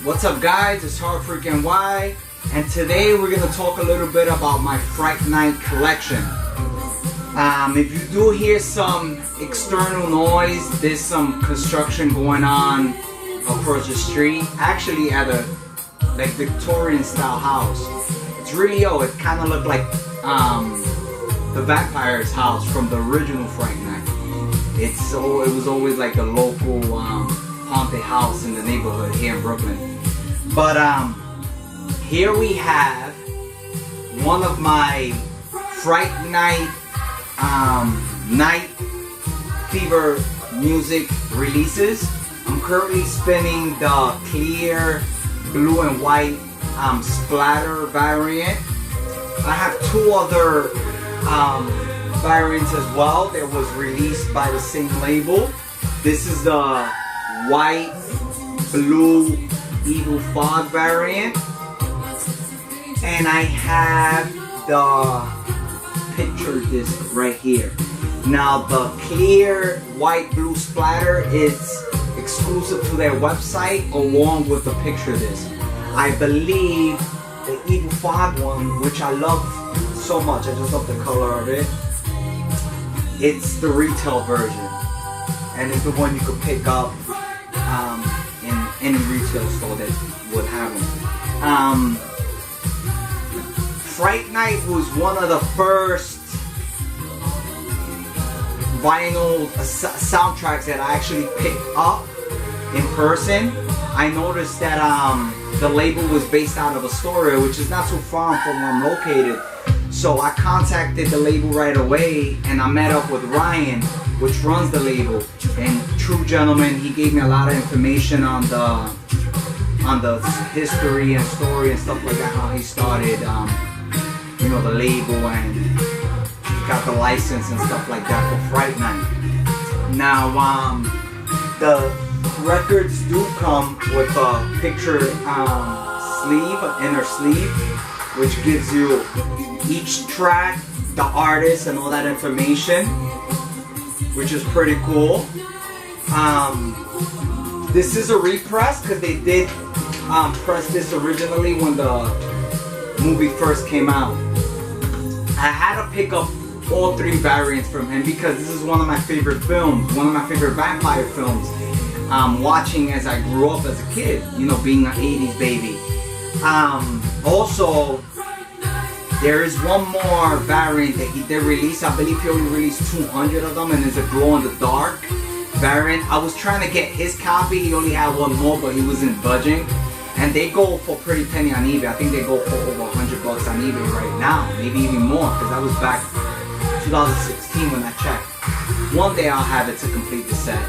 What's up guys, it's Hard Freaking Y, and today we're going to talk a little bit about my Fright Night collection. If you do hear some external noise, there's some construction going on across the street, actually at a Victorian style house. It's really old. It kind of looked like the vampire's house from the original Fright Night. It was always like a local haunted house in the neighborhood here in Brooklyn. But here we have one of my Fright Night Night Fever music releases. I'm currently spinning the clear blue and white splatter variant. I have two other variants as well that was released by the same label. This is the white blue Evil Fog variant, and I have the picture disc right here. Now the clear white blue splatter is exclusive to their website along with the picture disc. I believe the Evil Fog one, which I love so much, I just love the color of it, it's the retail version, and it's the one you could pick up in any retail store that would have them. Fright Night was one of the first vinyl soundtracks that I actually picked up in person. I noticed that the label was based out of Astoria, which is not too far from where I'm located. So I contacted the label right away, and I met up with Ryan, which runs the label, and true gentleman. He gave me a lot of information on the history and story and stuff like that, how he started, you know, the label, and he got the license and stuff like that for Fright Night. Now, the records do come with a picture sleeve, inner sleeve, which gives you each track, the artist, and all that information, which is pretty cool. This is a repress because they did press this originally when the movie first came out. I had to pick up all three variants from him because this is one of my favorite films, one of my favorite vampire films. Watching as I grew up as a kid, you know, being an 80s baby. Also, there is one more variant that he did release. I believe he only released 200 of them, and it's a glow-in-the-dark variant. I was trying to get his copy. He only had one more, but he wasn't budging. And they go for a pretty penny on eBay. I think they go for over 100 bucks on eBay right now, maybe even more, because that was back 2016 when I checked. One day I'll have it to complete the set.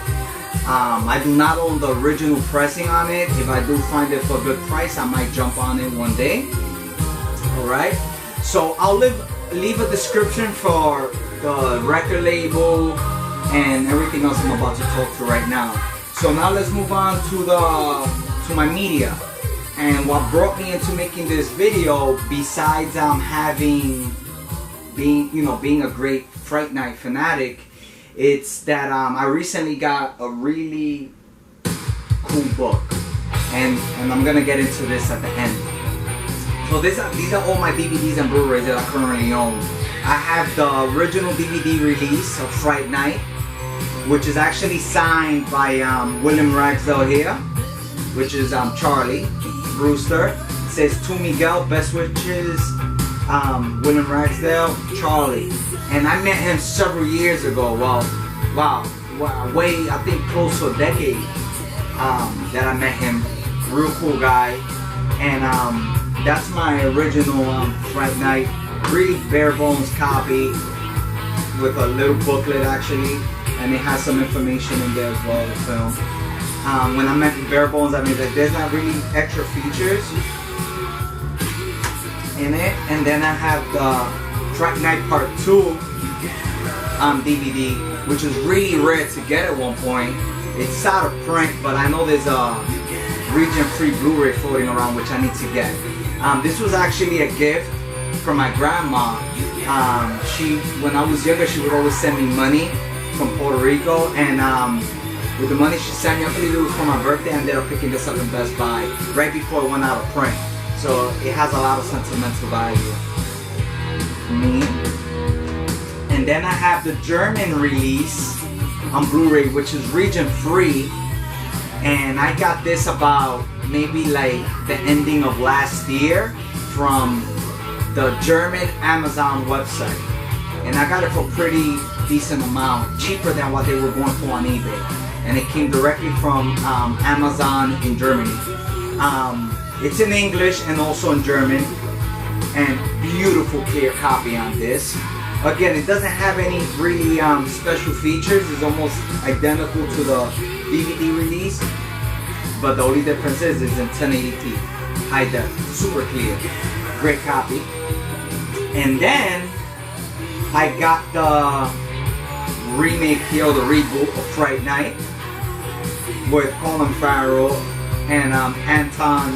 I do not own the original pressing on it. If I do find it for a good price, I might jump on it one day. Alright, so I'll leave a description for the record label and everything else I'm about to talk to right now. So now let's move on to my media. And what brought me into making this video, besides being a great Fright Night fanatic, it's that I recently got a really cool book, and I'm gonna get into this at the end. So these are all my DVDs and Blu-rays that I currently own. I have the original DVD release of Fright Night, which is actually signed by William Ragsdale here, which is Charlie Brewster. It says, "To Miguel, best wishes, William Ragsdale, Charlie." And I met him several years ago. Well, way, I think close to a decade that I met him. Real cool guy. And that's my original Fright Night, really bare bones copy with a little booklet actually, and it has some information in there as well, the film. When I meant bare bones, I mean that there's not really extra features in it. And then I have the Fright Night Part 2 DVD, which is really rare to get at one point. It's out of print, but I know there's a region-free Blu-ray floating around, which I need to get. This was actually a gift from my grandma. When I was younger, she would always send me money from Puerto Rico, and with the money she sent me. I believe it was for my birthday. I ended up picking this up in Best Buy right before it went out of print. So it has a lot of sentimental value for me. And then I have the German release on Blu-ray, which is region free. And I got this about maybe like the ending of last year from the German Amazon website. And I got it for a pretty decent amount, cheaper than what they were going for on eBay. And it came directly from Amazon in Germany. It's in English and also in German. And beautiful clear copy on this. Again, it doesn't have any really special features. It's almost identical to the DVD release. But the only difference is it's in 1080p. High def, super clear. Great copy. And then I got the remake here, or the reboot of Fright Night with Colin Farrell and Anton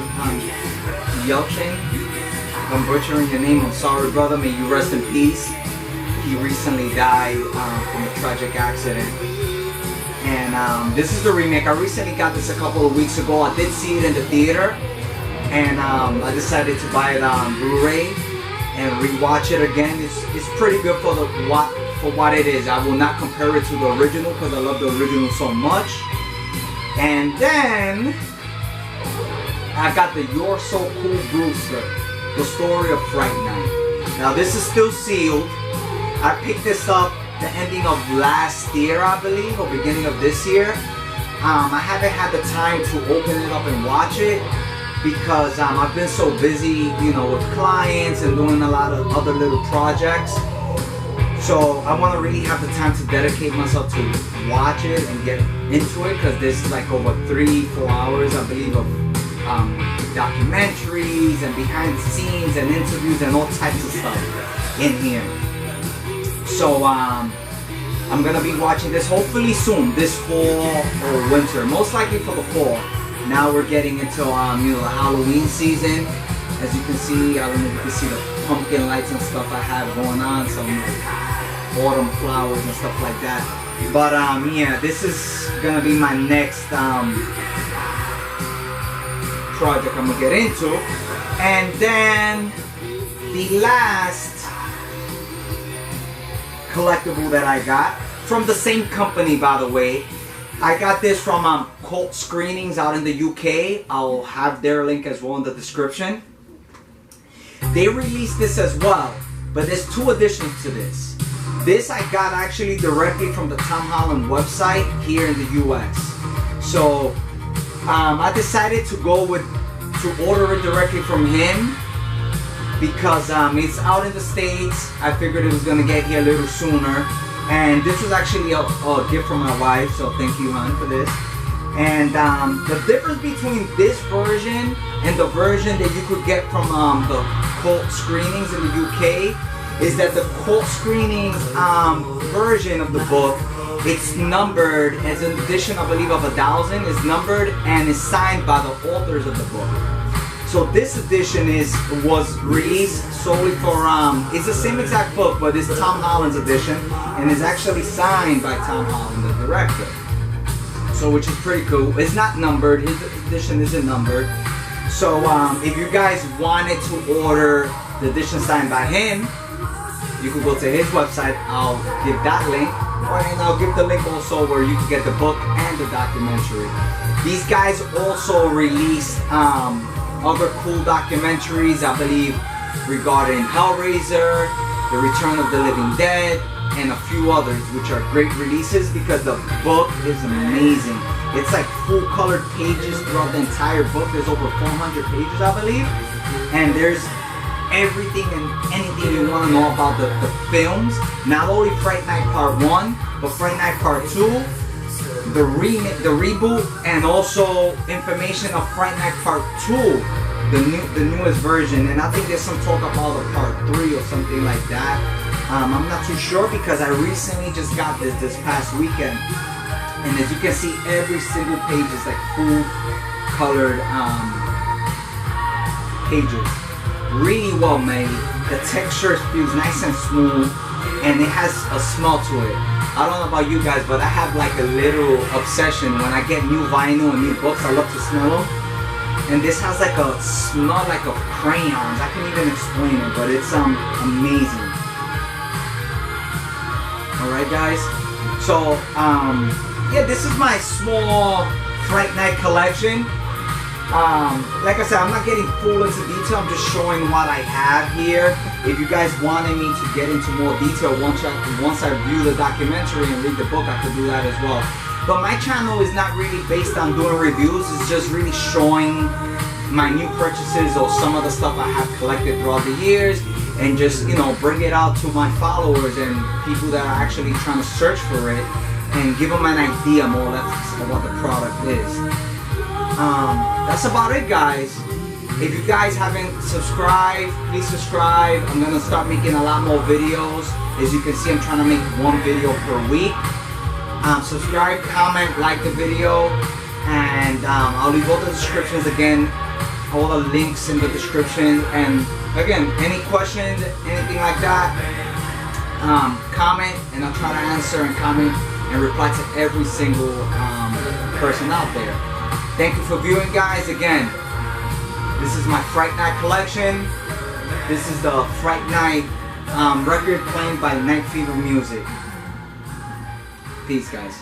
Yelchin. If I'm butchering your name, I'm sorry, brother. May you rest in peace. He recently died from a tragic accident. And this is the remake. I recently got this a couple of weeks ago. I did see it in the theater, and I decided to buy it on Blu-ray and rewatch it again. It's pretty good for what it is. I will not compare it to the original because I love the original so much. And then I got the You're So Cool Brewster, the story of Fright Night. Now this is still sealed. I picked this up the ending of last year, I believe, or beginning of this year. I haven't had the time to open it up and watch it because I've been so busy, you know, with clients and doing a lot of other little projects. So I want to really have the time to dedicate myself to watch it and get into it, because there's like over 3-4 hours, I believe, of documentaries and behind the scenes and interviews and all types of stuff in here. So I'm gonna be watching this hopefully soon, this fall or winter, most likely for the fall. Now we're getting into you know, the Halloween season. As you can see, I don't know if you can see the pumpkin lights and stuff I have going on, some autumn flowers and stuff like that. But yeah, this is gonna be my next project I'm gonna get into. And then the last collectible that I got from the same company, by the way. I got this from Cult Screenings out in the UK. I'll have their link as well in the description. They released this as well, but there's 2 additions to this. This I got actually directly from the Tom Holland website here in the US. So I decided to order it directly from him because it's out in the States. I figured it was gonna get here a little sooner, and this was actually a gift from my wife, so thank you, hon, for this. And the difference between this version and the version that you could get from the Cult Screenings in the UK is that the Cult Screenings version of the book, it's numbered as an edition, I believe, of 1,000. It's numbered and is signed by the authors of the book. So this edition was released solely for, it's the same exact book, but it's Tom Holland's edition, and is actually signed by Tom Holland, the director. So which is pretty cool. It's not numbered, his edition isn't numbered. So if you guys wanted to order the edition signed by him, you could go to his website. I'll give that link, and I'll give the link also where you can get the book and the documentary. These guys also released other cool documentaries, I believe, regarding Hellraiser, The Return of the Living Dead, and a few others, which are great releases because the book is amazing. It's like full colored pages throughout the entire book. There's over 400 pages, I believe, and there's everything and anything you want to know about the films. Not only Fright Night Part 1, but Fright Night Part 2, the reboot, and also information of Fright Night Part 2, the newest version. And I think there's some talk about the Part 3 or something like that. I'm not too sure because I recently just got this past weekend, and as you can see, every single page is like full colored pages. Really well made. The texture feels nice and smooth, and it has a smell to it. I don't know about you guys, but I have like a little obsession when I get new vinyl and new books. I love to smell them. And this has like a smell like of crayons. I can't even explain it, but it's amazing. Alright guys, so yeah, this is my small Fright Night collection. Like I said, I'm not getting full into detail, I'm just showing what I have here. If you guys wanted me to get into more detail once I view the documentary and read the book, I could do that as well. But my channel is not really based on doing reviews, it's just really showing my new purchases or some of the stuff I have collected throughout the years, and just, you know, bring it out to my followers and people that are actually trying to search for it, and give them an idea more or less of what the product is. That's about it, guys. If you guys haven't subscribed, please subscribe. I'm gonna start making a lot more videos. As you can see, I'm trying to make one video per week. Subscribe, comment, like the video, and I'll leave all the descriptions again, all the links in the description. And again, any questions, anything like that, comment, and I'll try to answer and comment and reply to every single person out there. Thank you for viewing, guys. Again, this is my Fright Night collection. This is the Fright Night record playing by Night Fever Music. Peace, guys.